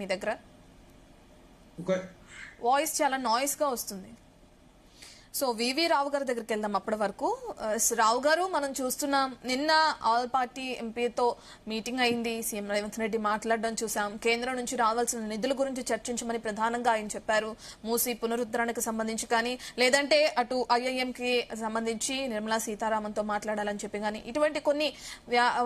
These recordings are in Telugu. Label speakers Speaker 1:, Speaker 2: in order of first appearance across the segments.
Speaker 1: మీ దగ్గర వాయిస్ చాలా నాయిస్ గా వస్తుంది. సో వివి రావు గారి దగ్గరికి వెళ్దాం. అప్పటి వరకు రావు గారు, మనం చూస్తున్నాం నిన్న ఆల్ పార్టీ ఎంపీతో మీటింగ్ అయింది. సీఎం రేవంత్ రెడ్డి మాట్లాడడం చూసాం. కేంద్రం నుంచి రావాల్సిన నిధుల గురించి చర్చించమని ప్రధానంగా ఆయన చెప్పారు. మూసీ పునరుద్ధరణకు సంబంధించి కానీ, లేదంటే అటు ఐఐఎంకి సంబంధించి నిర్మలా సీతారామన్తో మాట్లాడాలని చెప్పి కానీ, ఇటువంటి కొన్ని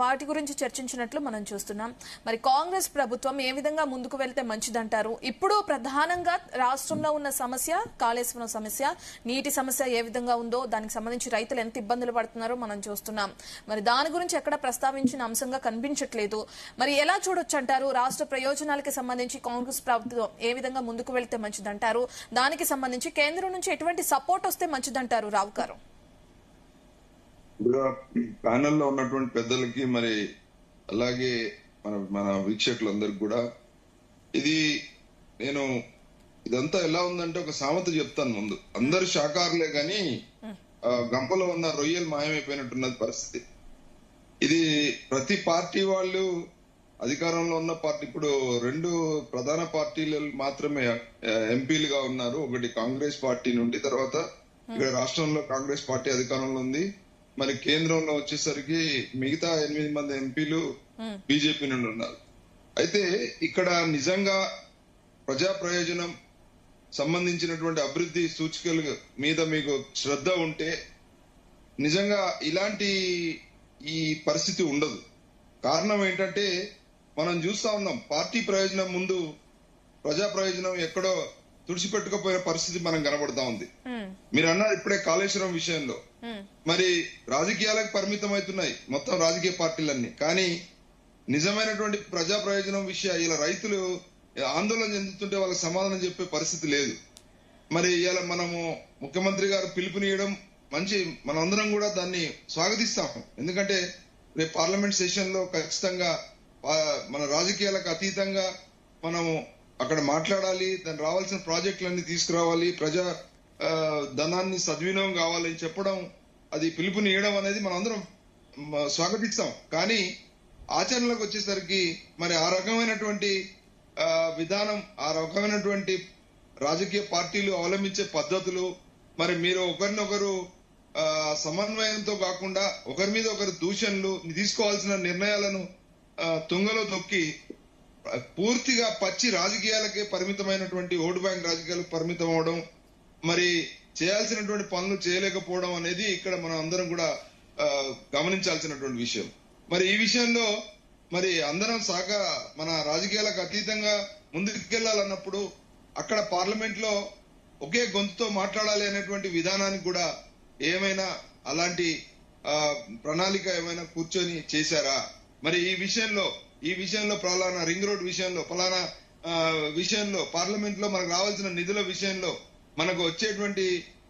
Speaker 1: వాటి గురించి చర్చించినట్లు మనం చూస్తున్నాం. మరి కాంగ్రెస్ ప్రభుత్వం ఏ విధంగా ముందుకు వెళ్తే మంచిదంటారు? ఇప్పుడు ప్రధానంగా రాష్ట్రంలో ఉన్న సమస్య కాళేశ్వరం సమస్య, నీటి సమస్య ఏ విధంగా ఉందో, దానికి సంబంధించి రైతులు ఎంత ఇబ్బందులు పడుతున్నారో మనం చూస్తున్నాం. మరి దాని గురించి ఎక్కడ ప్రస్తావించిన అంశంగా కనిపించట్లేదు. మరి ఎలా చూడొచ్చు అంటారు? రాష్ట్ర ప్రయోజనాలకి సంబంధించి కాంగ్రెస్ ప్రభుత్వం ఏ విధంగా ముందుకు వెళ్తే మంచిదంటారు? దానికి సంబంధించి కేంద్రం నుంచి ఎటువంటి సపోర్ట్ వస్తే మంచిదంటారు రావు గారు?
Speaker 2: ప్యానెల్లో ఉన్నటువంటి పెద్దలకి, మరి అలాగే మన వీక్షకులందరికి కూడా ఇదంతా ఎలా ఉందంటే, ఒక సామెత చెప్తాను ముందు. అందరు శాకారులే గాని గంపలో ఉన్న రొయ్యలు మాయమైపోయినట్టున్నది పరిస్థితి. ఇది ప్రతి పార్టీ వాళ్ళు, అధికారంలో ఉన్న పార్టీ, ఇప్పుడు రెండు ప్రధాన పార్టీలు మాత్రమే ఎంపీలుగా ఉన్నారు. ఒకటి కాంగ్రెస్ పార్టీ నుండి, తర్వాత ఇక్కడ రాష్ట్రంలో కాంగ్రెస్ పార్టీ అధికారంలో ఉంది. మరి కేంద్రంలో వచ్చేసరికి మిగతా 8 మంది ఎంపీలు బీజేపీ నుండి ఉన్నారు. అయితే ఇక్కడ నిజంగా ప్రజా ప్రయోజనం సంబంధించినటువంటి అభివృద్ధి సూచికల మీద మీకు శ్రద్ధ ఉంటే నిజంగా ఇలాంటి ఈ పరిస్థితి ఉండదు. కారణం ఏంటంటే, మనం చూస్తా ఉన్నాం, పార్టీ ప్రయోజనం ముందు ప్రజా ప్రయోజనం ఎక్కడో తుడిచిపెట్టుకుపోయిన పరిస్థితి మనం కనబడతా ఉంది. మీరు అన్నారు ఇప్పుడే కాళేశ్వరం విషయంలో, మరి రాజకీయాలకు పరిమితం అవుతున్నాయి మొత్తం రాజకీయ పార్టీలన్నీ. కానీ నిజమైనటువంటి ప్రజా ప్రయోజనం విషయం ఇలా రైతులు ఆందోళన చెందుతుంటే వాళ్ళకి సమాధానం చెప్పే పరిస్థితి లేదు. మరి ఇలా మనము ముఖ్యమంత్రి గారు పిలుపునియడం మంచి, మనందరం కూడా దాన్ని స్వాగతిస్తాం. ఎందుకంటే రేపు పార్లమెంట్ సెషన్ లో ఖచ్చితంగా మన రాజకీయాలకు అతీతంగా మనము అక్కడ మాట్లాడాలి, దాన్ని రావాల్సిన ప్రాజెక్టులన్నీ తీసుకురావాలి, ప్రజా ధనాన్ని సద్వినియోగం కావాలని చెప్పడం, అది పిలుపునియడం అనేది మనం అందరం స్వాగతిస్తాం. కానీ ఆచరణలోకి వచ్చేసరికి మరి ఆ రకమైనటువంటి విధానం, ఆ రకమైనటువంటి రాజకీయ పార్టీలు అవలంబించే పద్ధతులు, మరి మీరు ఒకరినొకరు సమన్వయంతో కాకుండా ఒకరి మీద ఒకరు దూషణలు, తీసుకోవాల్సిన నిర్ణయాలను తుంగలో తొక్కి పూర్తిగా పచ్చి రాజకీయాలకే పరిమితమైనటువంటి, ఓటు బ్యాంక్ రాజకీయాలకు పరిమితం అవడం, మరి చేయాల్సినటువంటి పనులు చేయలేకపోవడం అనేది ఇక్కడ మనం అందరం కూడా గమనించాల్సినటువంటి విషయం. మరి ఈ విషయంలో మరి అందరం మన రాజకీయాలకు అతీతంగా ముందుకెళ్లాలన్నప్పుడు అక్కడ పార్లమెంట్ లో ఒకే గొంతుతో మాట్లాడాలి అనేటువంటి విధానానికి కూడా ఏమైనా అలాంటి ప్రణాళిక ఏమైనా కూర్చొని చేశారా? మరి ఈ విషయంలో ఫలానా రింగ్ రోడ్ విషయంలో, ఫలానా విషయంలో, పార్లమెంట్ లో మనకు రావాల్సిన నిధుల విషయంలో, మనకు వచ్చేటువంటి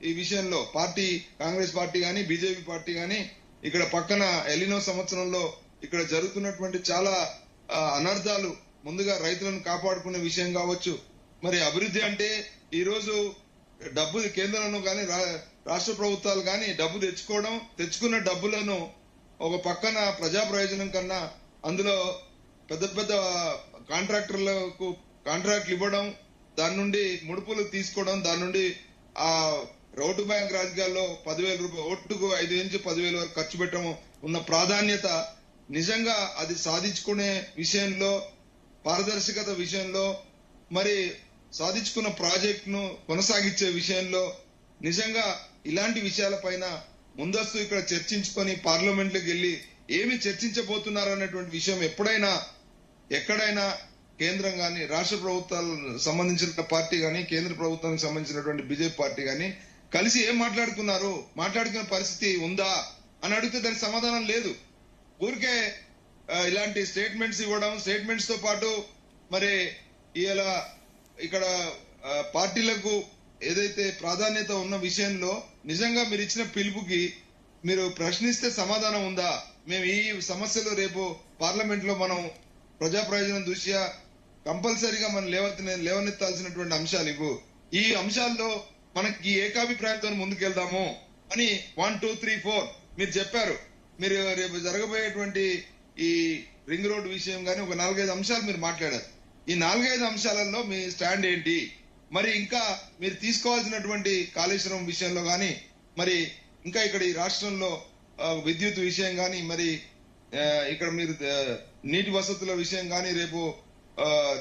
Speaker 2: ఈ విషయంలో పార్టీ, కాంగ్రెస్ పార్టీ గాని బీజేపీ పార్టీ గాని, ఇక్కడ పక్కన ఎలినో సంవత్సరంలో ఇక్కడ జరుగుతున్నటువంటి చాలా అనర్థాలు, ముందుగా రైతులను కాపాడుకునే విషయం కావచ్చు. మరి అభివృద్ధి అంటే ఈ రోజు డబ్బు కేంద్రంలో కానీ రాష్ట్ర ప్రభుత్వాలు కానీ డబ్బు తెచ్చుకున్న డబ్బులను ఒక పక్కన ప్రజా ప్రయోజనం కన్నా అందులో పెద్ద పెద్ద కాంట్రాక్టర్లకు కాంట్రాక్ట్లు ఇవ్వడం, దాని నుండి ముడుపులు తీసుకోవడం, దాని నుండి ఆ ఓటు బ్యాంక్ రాజకీయాల్లో 10,000 రూపాయలు, ఓటుకు 5,000 నుంచి 10,000 వరకు ఖర్చు పెట్టడం ఉన్న ప్రాధాన్యత నిజంగా అది సాధించుకునే విషయంలో, పారదర్శకత విషయంలో, మరి సాధించుకున్న ప్రాజెక్ట్ ను కొనసాగించే విషయంలో నిజంగా ఇలాంటి విషయాలపైన ముందస్తు ఇక్కడ చర్చించుకొని పార్లమెంట్ లోకి వెళ్లి ఏమి చర్చించబోతున్నారనేటువంటి విషయం ఎక్కడైనా కేంద్రం గాని, రాష్ట్ర ప్రభుత్వాలకు సంబంధించిన పార్టీ గాని, కేంద్ర ప్రభుత్వానికి సంబంధించినటువంటి బీజేపీ పార్టీ గాని కలిసి ఏం మాట్లాడుకునే పరిస్థితి ఉందా అని అడిగితే దానికి సమాధానం లేదు. ఊరికే ఇలాంటి స్టేట్మెంట్స్ ఇవ్వడం, స్టేట్మెంట్స్ తో పాటు మరి ఇలా ఇక్కడ పార్టీలకు ఏదైతే ప్రాధాన్యత ఉన్న విషయంలో నిజంగా మీరు ఇచ్చిన పిలుపుకి మీరు ప్రశ్నిస్తే సమాధానం ఉందా? మేము ఈ సమస్యలు రేపు పార్లమెంట్ లో మనం ప్రజా ప్రయోజనం దృష్ట్యా కంపల్సరీగా మనం లేవనెత్తాల్సినటువంటి అంశాలు ఇవ్వు. ఈ అంశాల్లో మనకి ఏకాభిప్రాయంతో ముందుకెళ్దాము అని 1, 2, 3, 4 మీరు చెప్పారు. మీరు రేపు జరగబోయేటువంటి ఈ రింగ్ రోడ్ విషయం గానీ ఒక 4-5 అంశాలు మీరు మాట్లాడారు. ఈ 4-5 అంశాలలో మీ స్టాండ్ ఏంటి? మరి ఇంకా మీరు తీసుకోవాల్సినటువంటి కాళేశ్వరం విషయంలో గాని, మరి ఇంకా ఇక్కడ ఈ రాష్ట్రంలో విద్యుత్ విషయం గాని, మరి ఇక్కడ మీరు నీటి వసతుల విషయం గాని, రేపు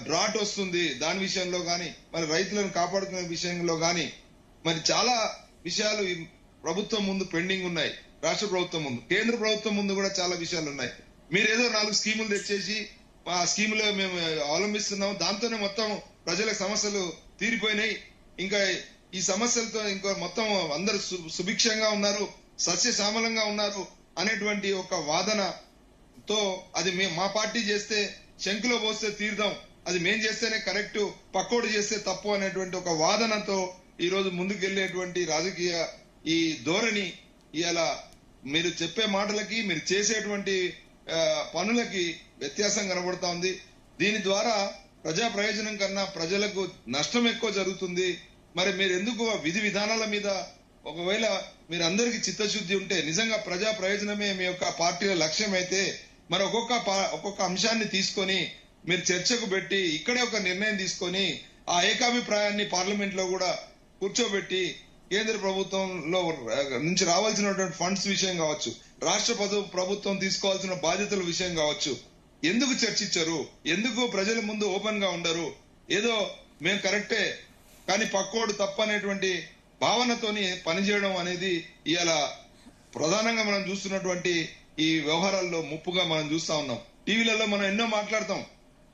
Speaker 2: డ్రాట్ వస్తుంది దాని విషయంలో గాని, మరి రైతులను కాపాడుకునే విషయంలో గాని, మరి చాలా విషయాలు ఈ ప్రభుత్వం ముందు పెండింగ్ ఉన్నాయి. రాష్ట్ర ప్రభుత్వం ముందు, కేంద్ర ప్రభుత్వం ముందు కూడా చాలా విషయాలు ఉన్నాయి. మీరేదో 4 స్కీములు తెచ్చేసి ఆ స్కీములో మేము అవలంబిస్తున్నాం, దాంతోనే మొత్తం ప్రజల సమస్యలు తీరిపోయినాయి, ఇంకా ఈ సమస్యలతో ఇంకా మొత్తం అందరు సుభిక్షంగా ఉన్నారు, సస్యశ్యామలంగా ఉన్నారు అనేటువంటి ఒక వాదనతో అది మా పార్టీ చేస్తే శంకులో పోస్తే తీర్థం, అది మేం చేస్తేనే కరెక్ట్, పక్కోడు చేస్తే తప్పు అనేటువంటి ఒక వాదనతో ఈ రోజు ముందుకెళ్లేటువంటి రాజకీయ ఈ ధోరణి ఇవాళ మీరు చెప్పే మాటలకి మీరు చేసేటువంటి పనులకి వ్యత్యాసం కనబడతా ఉంది. దీని ద్వారా ప్రజా ప్రయోజనం కన్నా ప్రజలకు నష్టం ఎక్కువ జరుగుతుంది. మరి మీరు ఎందుకు విధి విధానాల మీద ఒకవేళ మీరు అందరికీ చిత్తశుద్ధి ఉంటే, నిజంగా ప్రజా ప్రయోజనమే మీ యొక్క పార్టీల లక్ష్యం అయితే, మరి ఒక్కొక్క అంశాన్ని తీసుకొని మీరు చర్చకు పెట్టి ఇక్కడే ఒక నిర్ణయం తీసుకొని ఆ ఏకాభిప్రాయాన్ని పార్లమెంట్ లో కూడా కూర్చోబెట్టి కేంద్ర ప్రభుత్వంలో నుంచి రావాల్సినటువంటి ఫండ్స్ విషయం కావచ్చు, రాష్ట్ర ప్రభుత్వం తీసుకోవాల్సిన బాధ్యతల విషయం కావచ్చు, ఎందుకు చర్చించరు? ఎందుకు ప్రజల ముందు ఓపెన్ గా ఉండరు? ఏదో మేము కరెక్టే కానీ పక్కోడు తప్పు అనేటువంటి భావనతోని పనిచేయడం అనేది ఇవాళ ప్రధానంగా మనం చూస్తున్నటువంటి ఈ వ్యవహారాల్లో ముప్పుగా మనం చూస్తా ఉన్నాం. టీవీలలో మనం ఎన్నో మాట్లాడతాం,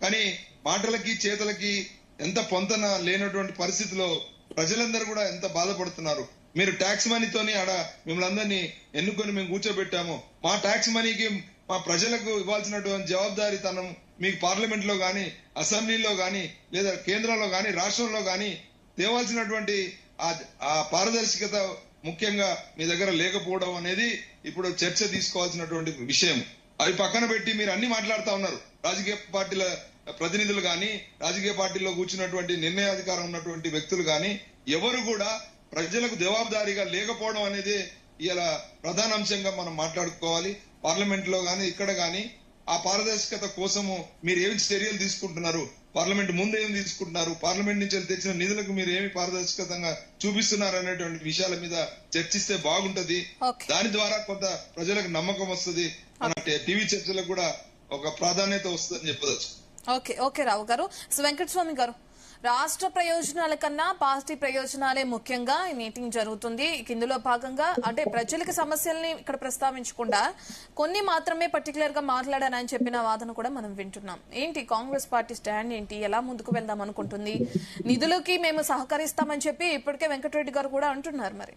Speaker 2: కానీ మాటలకి చేతలకి ఎంత పొంతన లేనటువంటి పరిస్థితిలో ప్రజలందరూ కూడా ఎంత బాధపడుతున్నారు. మీరు ట్యాక్స్ మనీతోని ఆడ మిమ్మల్ని అందరినీ ఎన్నుకొని మేము కూర్చోబెట్టాము, మా ట్యాక్స్ మనీకి మా ప్రజలకు ఇవ్వాల్సినటువంటి జవాబుదారీతనం మీకు పార్లమెంట్ లో గాని, అసెంబ్లీలో గాని, లేదా కేంద్రంలో గాని, రాష్ట్రంలో గాని తేవాల్సినటువంటి ఆ పారదర్శకత ముఖ్యంగా మీ దగ్గర లేకపోవడం అనేది ఇప్పుడు చర్చ తీసుకోవాల్సినటువంటి విషయం. అవి పక్కన పెట్టి మీరు అన్ని మాట్లాడుతా ఉన్నారు. రాజకీయ పార్టీల ప్రతినిధులు గాని, రాజకీయ పార్టీల్లో కూర్చున్నటువంటి నిర్ణయాధికారం ఉన్నటువంటి వ్యక్తులు గాని ఎవరు కూడా ప్రజలకు జవాబుదారీగా లేకపోవడం అనేది ఇలా ప్రధాన అంశంగా మనం మాట్లాడుకోవాలి. పార్లమెంట్ లో గాని ఇక్కడ గాని ఆ పారదర్శకత కోసము మీరు ఏమి చర్యలు తీసుకుంటున్నారు, పార్లమెంట్ ముందు ఏమి తీసుకుంటున్నారు, పార్లమెంట్ నుంచి తెచ్చిన నిధులకు మీరు ఏమి పారదర్శకతంగా చూపిస్తున్నారు అనేటువంటి విషయాల మీద చర్చిస్తే బాగుంటది. దాని ద్వారా కొంత ప్రజలకు నమ్మకం వస్తుంది, మన టీవీ చర్చలకు కూడా ఒక ప్రాధాన్యత వస్తుందని చెప్పవచ్చు.
Speaker 1: ఓకే రావు గారు. సో వెంకటస్వామి గారు, రాష్ట్ర ప్రయోజనాల కన్నా పార్టీ ప్రయోజనాలే ముఖ్యంగా ఈ మీటింగ్ జరుగుతుంది. ఇందులో భాగంగా అంటే ప్రజలకు సమస్యల్ని ఇక్కడ ప్రస్తావించకుండా కొన్ని మాత్రమే పర్టికులర్ గా మాట్లాడానని చెప్పిన వాదన కూడా మనం వింటున్నాం. ఏంటి కాంగ్రెస్ పార్టీ స్టాండ్ ఏంటి, ఎలా ముందుకు వెళ్దాం అనుకుంటుంది? నిధులకి మేము సహకరిస్తామని చెప్పి ఇప్పటికే వెంకటరెడ్డి గారు కూడా అంటున్నారు. మరి